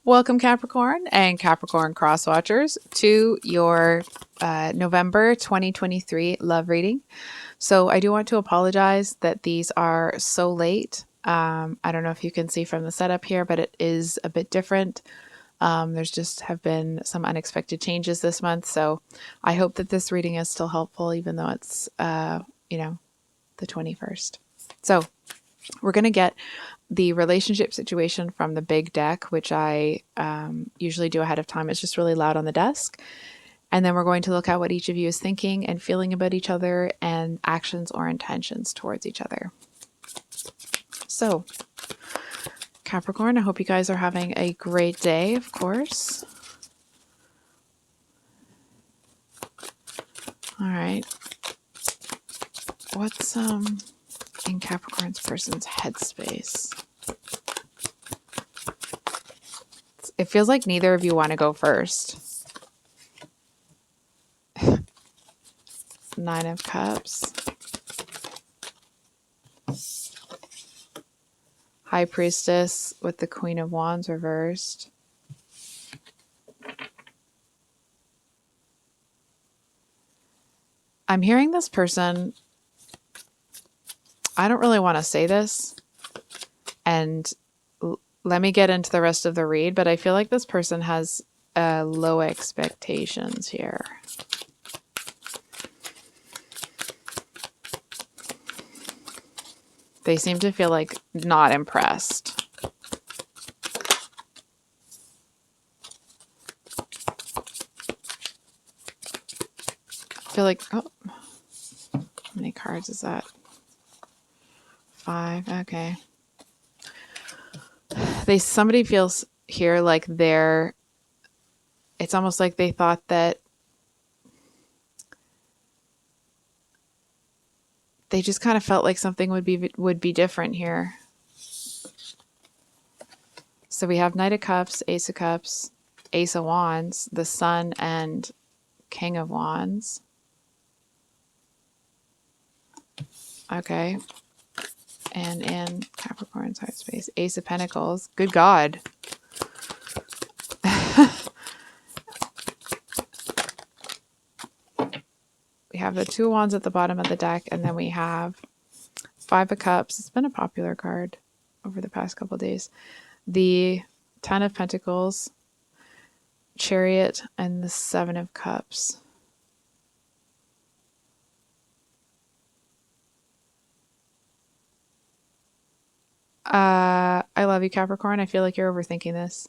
Welcome, Capricorn and Capricorn cross watchers, to your November 2023 love reading. So I do want to apologize that these are so late. I don't know if you can see from the setup here, but it is a bit different. There's just have been some unexpected changes this month. So I hope that this reading is still helpful, even though it's, the 21st. So we're going to get the relationship situation from the big deck, which I usually do ahead of time. It's just really loud on the desk. And then we're going to look at what each of you is thinking and feeling about each other and actions or intentions towards each other. So, Capricorn, I hope you guys are having a great day, of course. All right. What's in Capricorn's person's headspace? It feels like neither of you want to go first. Nine of Cups. High Priestess with the Queen of Wands reversed. I'm hearing this person, I don't really want to say this, and let me get into the rest of the read, but I feel like this person has low expectations here. They seem to feel like not impressed. I feel like, oh, how many cards is that? 5, okay. Somebody feels here like it's almost like they thought that they just kind of felt like something would be different here. So we have Knight of Cups, Ace of Cups, Ace of Wands, the Sun, and King of Wands. Okay. And in Capricorn's heart space, Ace of Pentacles. Good God. We have the Two of Wands at the bottom of the deck, and then we have Five of Cups. It's been a popular card over the past couple of days. The Ten of Pentacles, Chariot, and the Seven of Cups. I love you, Capricorn. I feel like you're overthinking this.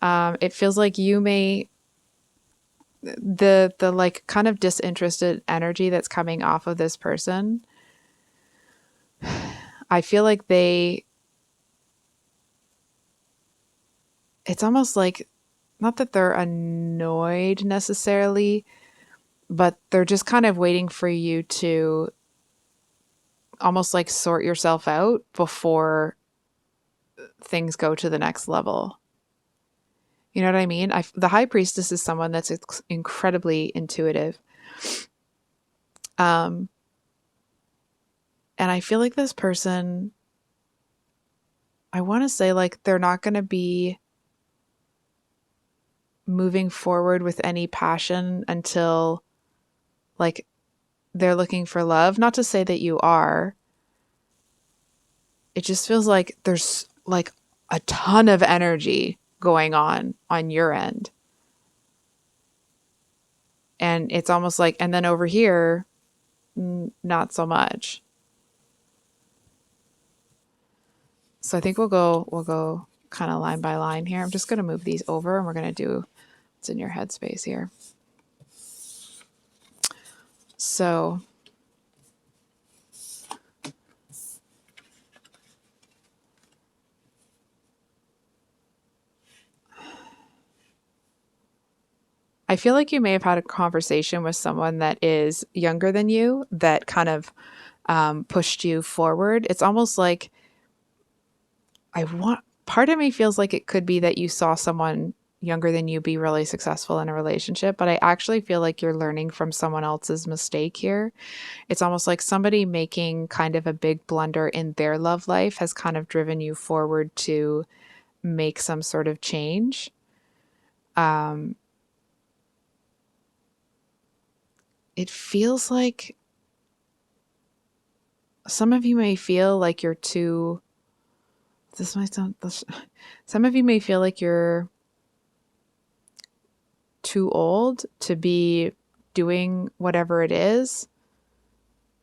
It feels like you may the like kind of disinterested energy that's coming off of this person. I feel like it's almost like, not that they're annoyed necessarily, but they're just kind of waiting for you to almost like sort yourself out before things go to the next level. You know what I mean? The High Priestess is someone that's incredibly intuitive. And I feel like this person, I want to say like they're not going to be moving forward with any passion until like they're looking for love. Not to say that you are. It just feels like there's like a ton of energy going on your end. And it's almost like, and then over here, not so much. So I think we'll go kind of line by line here. I'm just going to move these over and we're going to do what's in your headspace here. So I feel like you may have had a conversation with someone that is younger than you that kind of pushed you forward. It's almost like part of me feels like it could be that you saw someone younger than you be really successful in a relationship, but I actually feel like you're learning from someone else's mistake here. It's almost like somebody making kind of a big blunder in their love life has kind of driven you forward to make some sort of change. It feels like some of you may feel like you're too, this might sound, some of you may feel like you're too old to be doing whatever it is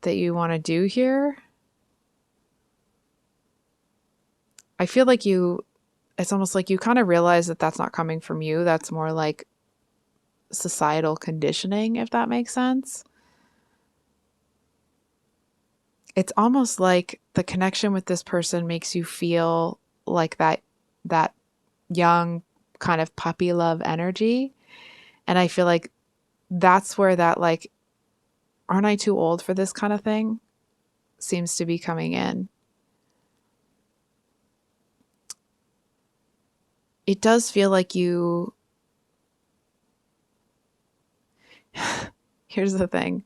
that you want to do here. I feel like it's almost like you kind of realize that that's not coming from you. That's more like societal conditioning, if that makes sense. It's almost like the connection with this person makes you feel like that young kind of puppy love energy. And I feel like that's where that like, aren't I too old for this kind of thing seems to be coming in. It does feel like you, here's the thing.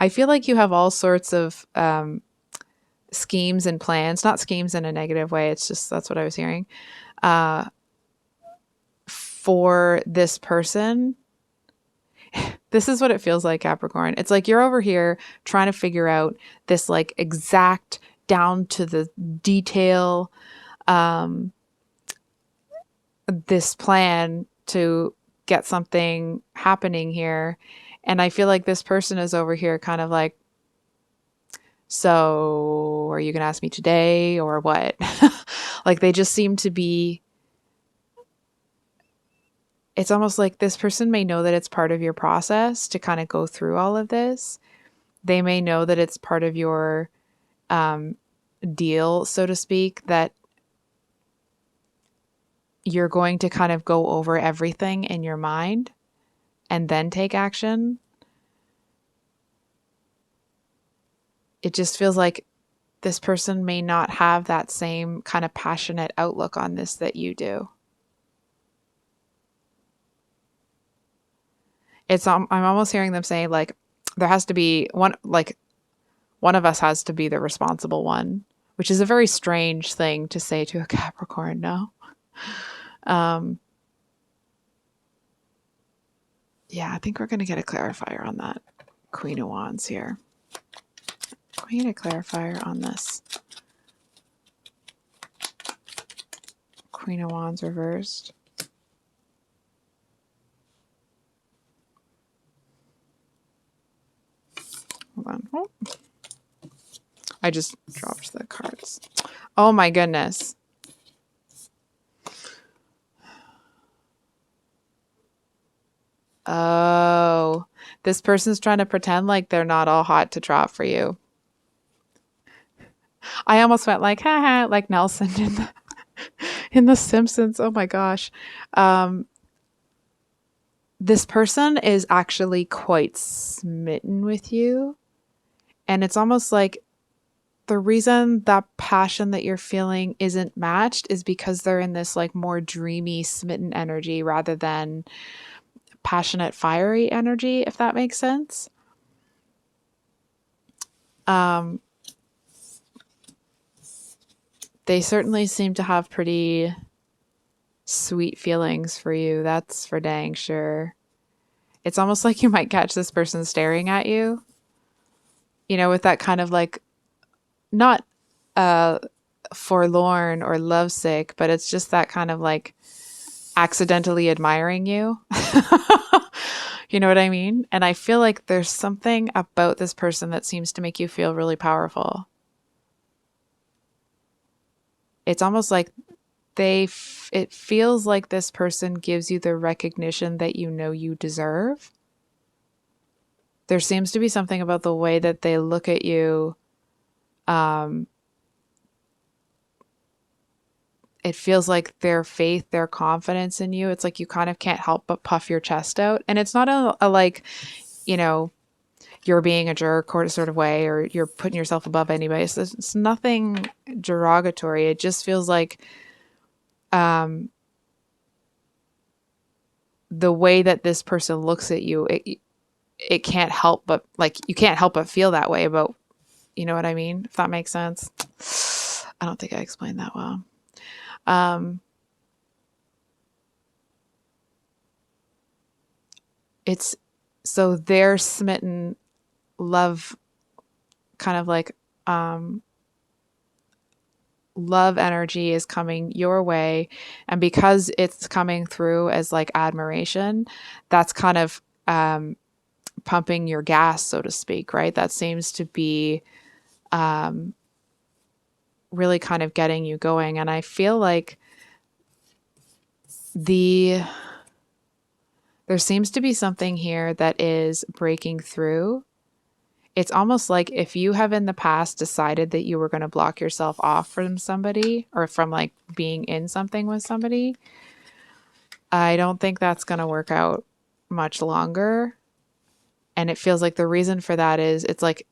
I feel like you have all sorts of schemes and plans, not schemes in a negative way. It's just, that's what I was hearing, for this person. This is what it feels like, Capricorn. It's like you're over here trying to figure out this like exact down to the detail, this plan to get something happening here. And I feel like this person is over here kind of like, so are you going to ask me today or what? Like they just seem to be, it's almost like this person may know that it's part of your process to kind of go through all of this. They may know that it's part of your deal, so to speak, that you're going to kind of go over everything in your mind and then take action. It just feels like this person may not have that same kind of passionate outlook on this that you do. I'm almost hearing them say like, there has to be one of us has to be the responsible one, which is a very strange thing to say to a Capricorn, no? Yeah, I think we're going to get a clarifier on that. Queen of Wands here. Can we get a clarifier on this? Queen of Wands reversed. Hold on. Oh. I just dropped the cards. Oh my goodness. Oh, this person's trying to pretend like they're not all hot to trot for you. I almost went like, haha, like Nelson in the Simpsons. Oh my gosh. This person is actually quite smitten with you. And it's almost like the reason that passion that you're feeling isn't matched is because they're in this like more dreamy, smitten energy rather than passionate, fiery energy, if that makes sense. They certainly seem to have pretty sweet feelings for you. That's for dang sure. It's almost like you might catch this person staring at you, you know, with that kind of like, not forlorn or lovesick, but it's just that kind of like accidentally admiring you. You know what I mean? And I feel like there's something about this person that seems to make you feel really powerful. It's almost like it feels like this person gives you the recognition that you know you deserve. There seems to be something about the way that they look at you. It feels like their faith, their confidence in you. It's like you kind of can't help but puff your chest out. And it's not a like, you know, you're being a jerk or sort of way, or you're putting yourself above anybody. So it's nothing derogatory. It just feels like the way that this person looks at you, it can't help but like, you can't help but feel that way about, you know what I mean? If that makes sense. I don't think I explained that well. it's so their smitten love, kind of like love energy is coming your way, and because it's coming through as like admiration, that's kind of pumping your gas, so to speak, right? That seems to be really kind of getting you going. And I feel like there seems to be something here that is breaking through. It's almost like if you have in the past decided that you were going to block yourself off from somebody or from like being in something with somebody, I don't think that's going to work out much longer. And it feels like the reason for that is it's like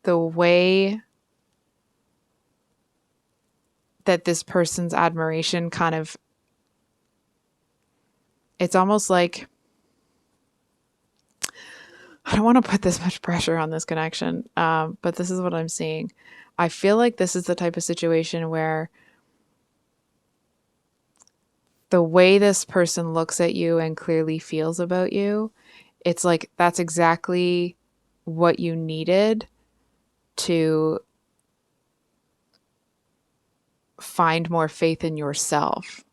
the way that this person's admiration kind of, it's almost like, I don't want to put this much pressure on this connection, but this is what I'm seeing. I feel like this is the type of situation where the way this person looks at you and clearly feels about you, it's like that's exactly what you needed to find more faith in yourself.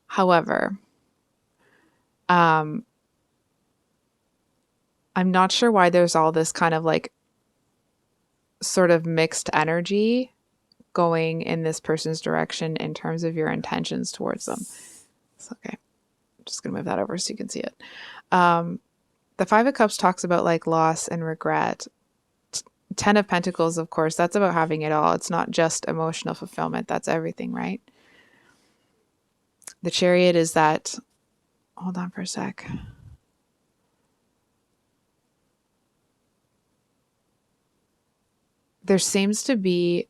However, I'm not sure why there's all this kind of like sort of mixed energy going in this person's direction in terms of your intentions towards them. It's okay. I'm just going to move that over so you can see it. The Five of Cups talks about like loss and regret. Ten of Pentacles, of course, that's about having it all. It's not just emotional fulfillment. That's everything, right? The Chariot is that, hold on for a sec. There seems to be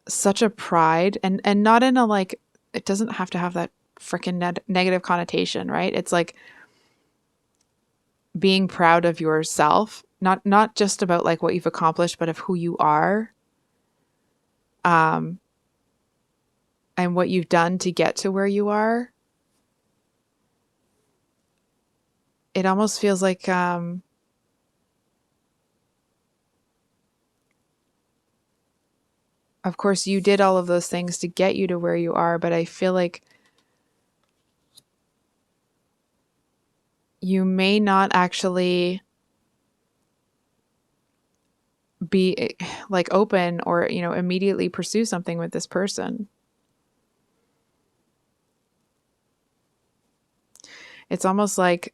such a pride, and not in a like, it doesn't have to have that freaking negative connotation, right? It's like being proud of yourself, not just about like what you've accomplished, but of who you are, and what you've done to get to where you are. It almost feels like of course you did all of those things to get you to where you are, but I feel like you may not actually be like open or, you know, immediately pursue something with this person. It's almost like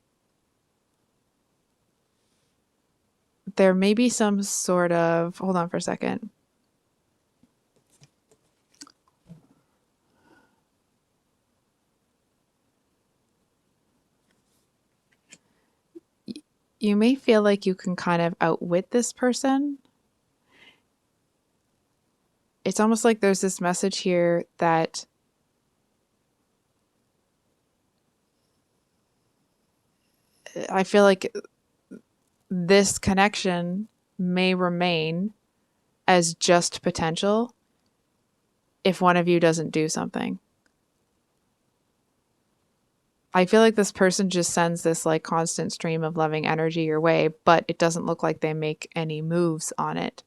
there may be some sort of, hold on for a second. You may feel like you can kind of outwit this person. It's almost like there's this message here that I feel like this connection may remain as just potential if one of you doesn't do something. I feel like this person just sends this like constant stream of loving energy your way, but it doesn't look like they make any moves on it.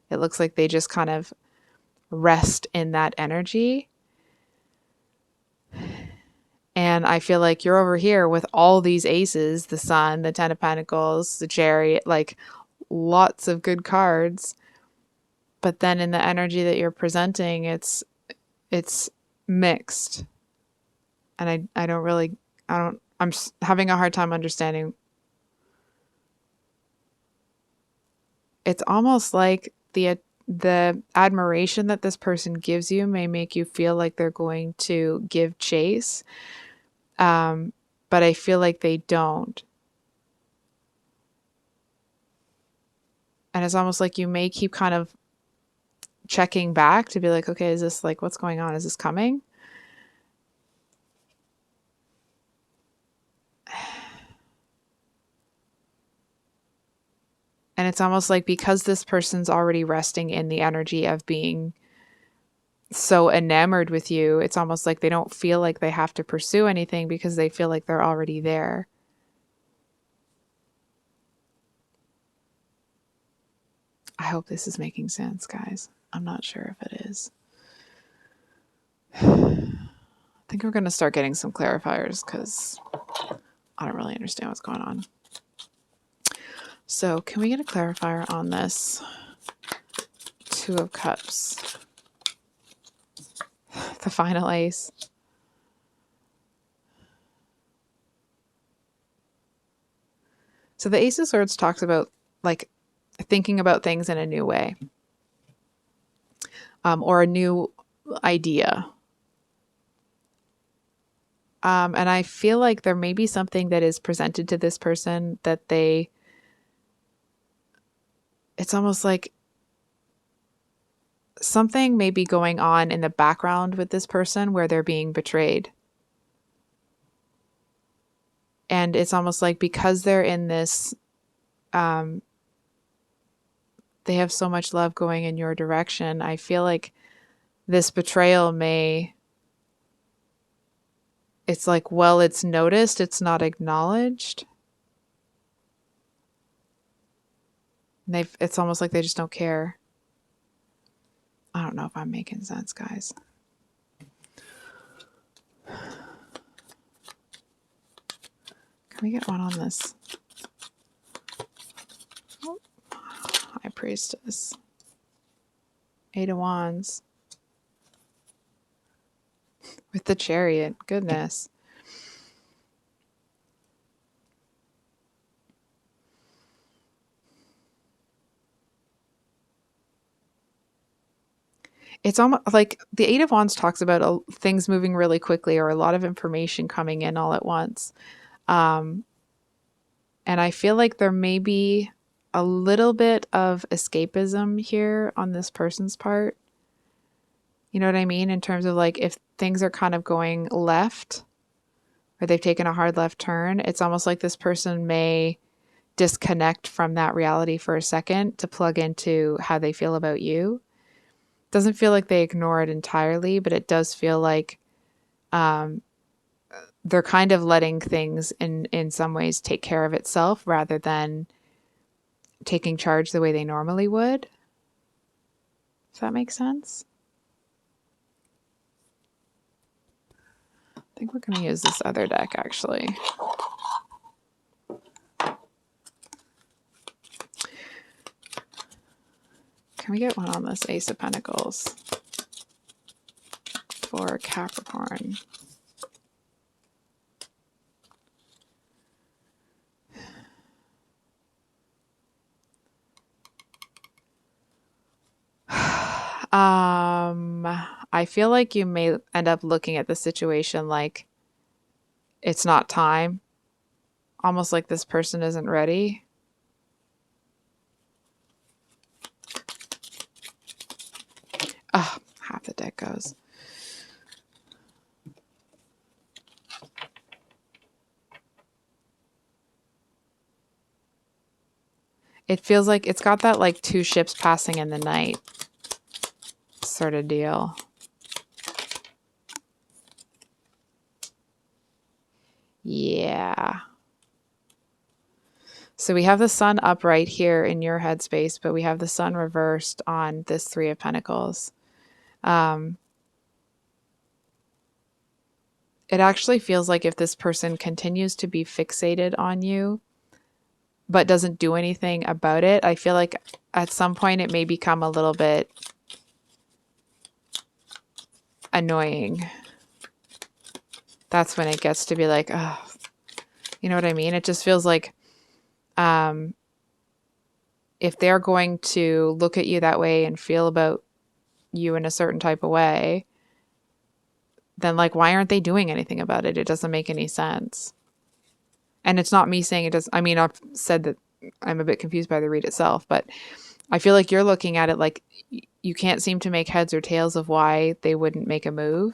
It looks like they just kind of rest in that energy. And I feel like you're over here with all these aces, the Sun, the Ten of Pentacles, the Chariot, like lots of good cards. But then in the energy that you're presenting, it's mixed. And I'm having a hard time understanding. It's almost like the admiration that this person gives you may make you feel like they're going to give chase. But I feel like they don't. And it's almost like you may keep kind of checking back to be like, okay, is this like, what's going on? Is this coming? And it's almost like because this person's already resting in the energy of being so enamored with you, it's almost like they don't feel like they have to pursue anything because they feel like they're already there. I hope this is making sense, guys. I'm not sure if it is. I think we're going to start getting some clarifiers because I don't really understand what's going on. So can we get a clarifier on this? Two of Cups. The final ace. So the Ace of Swords talks about like thinking about things in a new way, or a new idea. And I feel like there may be something that is presented to this person that it's almost like something may be going on in the background with this person where they're being betrayed. And it's almost like because they're in this, they have so much love going in your direction. I feel like this betrayal it's like, well, it's noticed, it's not acknowledged. It's almost like they just don't care. I don't know if I'm making sense, guys. Can we get one on this? Oh, High Priestess. Eight of Wands. With the Chariot. Goodness. It's almost like the Eight of Wands talks about things moving really quickly or a lot of information coming in all at once. And I feel like there may be a little bit of escapism here on this person's part. You know what I mean? In terms of like if things are kind of going left or they've taken a hard left turn, it's almost like this person may disconnect from that reality for a second to plug into how they feel about you. Doesn't feel like they ignore it entirely, but it does feel like they're kind of letting things in some ways take care of itself rather than taking charge the way they normally would. Does that make sense? I think we're going to use this other deck, actually. Can we get one on this Ace of Pentacles for Capricorn? I feel like you may end up looking at the situation like it's not time. Almost like this person isn't ready. Oh, half the deck goes. It feels like it's got that like two ships passing in the night sort of deal. Yeah. So we have the sun upright here in your headspace, but we have the sun reversed on this Three of Pentacles. It actually feels like if this person continues to be fixated on you, but doesn't do anything about it, I feel like at some point it may become a little bit annoying. That's when it gets to be like, oh, you know what I mean? It just feels like if they're going to look at you that way and feel about you in a certain type of way, then like, why aren't they doing anything about it? It doesn't make any sense. And it's not me saying it does. I mean, I've said that I'm a bit confused by the read itself, but I feel like you're looking at it like you can't seem to make heads or tails of why they wouldn't make a move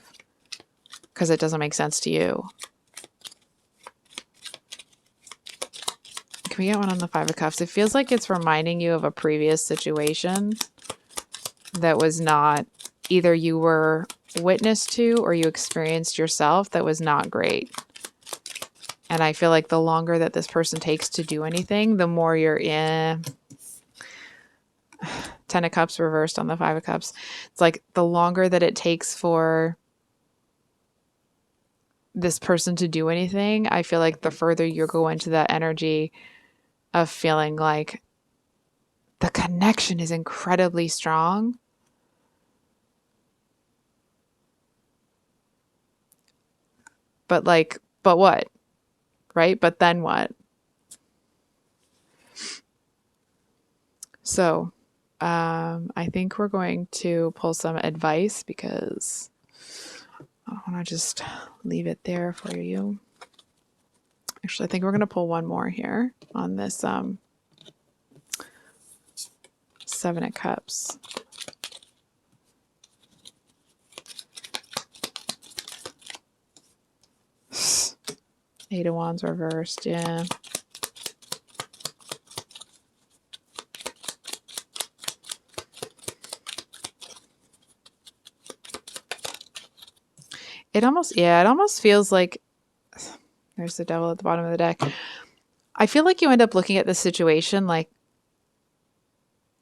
because it doesn't make sense to you. Can we get one on the Five of Cups? It feels like it's reminding you of a previous situation that was not either you were witness to or you experienced yourself that was not great. And I feel like the longer that this person takes to do anything, the more you're in. Ten of Cups reversed on the Five of Cups. It's like the longer that it takes for this person to do anything, I feel like the further you go into that energy of feeling like the connection is incredibly strong. But what? Right? But then what? So, I think we're going to pull some advice because I want to just leave it there for you. Actually, I think we're going to pull one more here on this Seven of Cups. Eight of Wands reversed, yeah. It almost feels like there's the Devil at the bottom of the deck. I feel like you end up looking at this situation like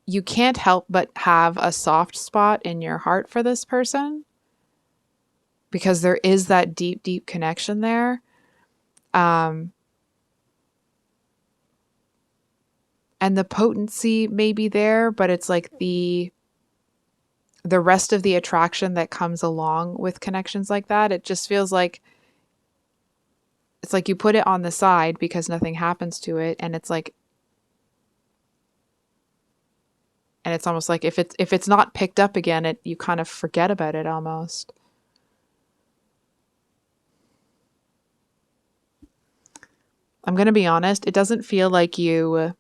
you can't help but have a soft spot in your heart for this person because there is that deep, deep connection there. And the potency may be there, but it's like the rest of the attraction that comes along with connections like that. It just feels like it's like you put it on the side because nothing happens to it. And it's like, and it's almost like if it's not picked up again, you kind of forget about it almost. I'm going to be honest. It doesn't feel like you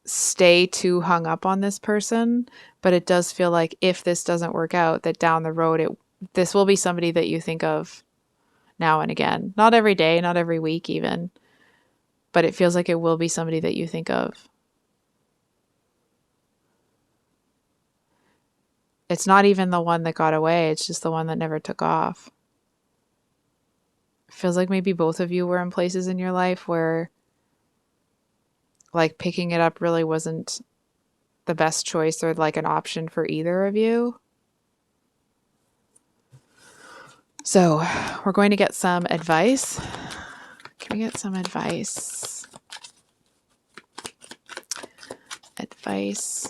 stay too hung up on this person, but it does feel like if this doesn't work out, that down the road, this will be somebody that you think of now and again. Not every day, not every week even, but it feels like it will be somebody that you think of. It's not even the one that got away. It's just the one that never took off. It feels like maybe both of you were in places in your life where like picking it up really wasn't the best choice or like an option for either of you. So we're going to get some advice. Can we get some advice? Advice.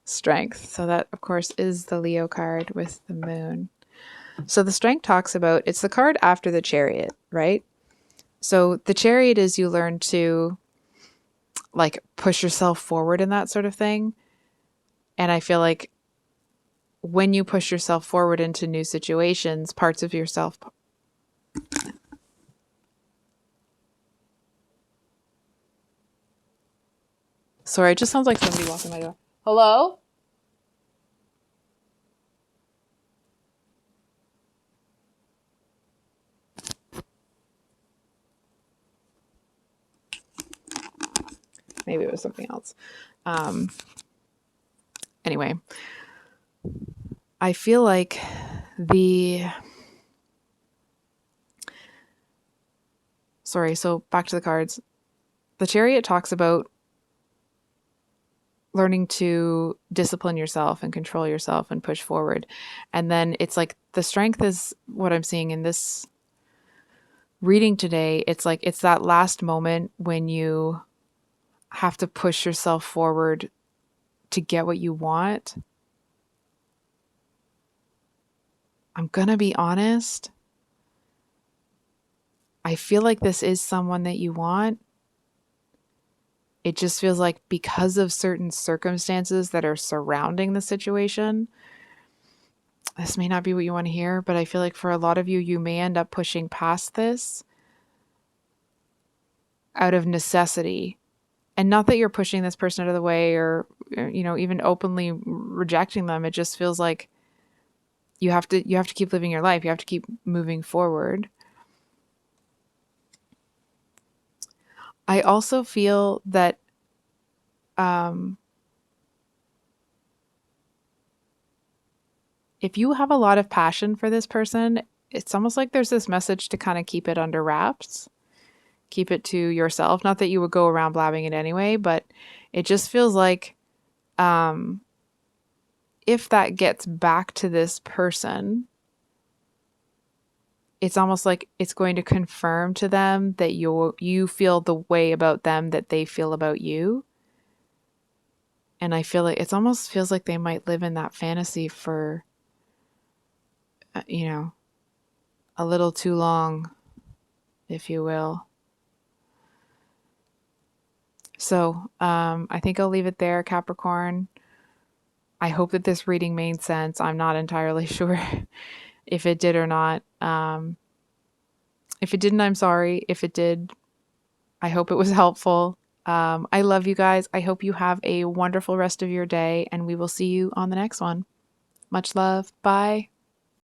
Strength. So that, of course, is the Leo card with the moon. So the Strength talks about, it's the card after the Chariot, right? So the Chariot is you learn to like push yourself forward in that sort of thing. And I feel like when you push yourself forward into new situations, parts of yourself. Sorry, it just sounds like somebody walking my door. Hello? Maybe it was something else. Anyway, I feel like so back to the cards. The Chariot talks about learning to discipline yourself and control yourself and push forward. And then it's like the Strength is what I'm seeing in this reading today. It's like it's that last moment when you have to push yourself forward to get what you want. I'm gonna be honest. I feel like this is someone that you want. It just feels like because of certain circumstances that are surrounding the situation, this may not be what you want to hear, but I feel like for a lot of you, you may end up pushing past this out of necessity. And not that you're pushing this person out of the way or, you know, even openly rejecting them. It just feels like you have to keep living your life. You have to keep moving forward. I also feel that if you have a lot of passion for this person, it's almost like there's this message to kind of keep it under wraps, keep it to yourself. Not that you would go around blabbing it anyway, but it just feels like if that gets back to this person, it's almost like it's going to confirm to them that you feel the way about them that they feel about you. And I feel like it almost feels like they might live in that fantasy for, a little too long, if you will. So I think I'll leave it there, Capricorn. I hope that this reading made sense. I'm not entirely sure if it did or not. If it didn't, I'm sorry. If it did, I hope it was helpful. I love you guys. I hope you have a wonderful rest of your day, and we will see you on the next one. Much love. Bye.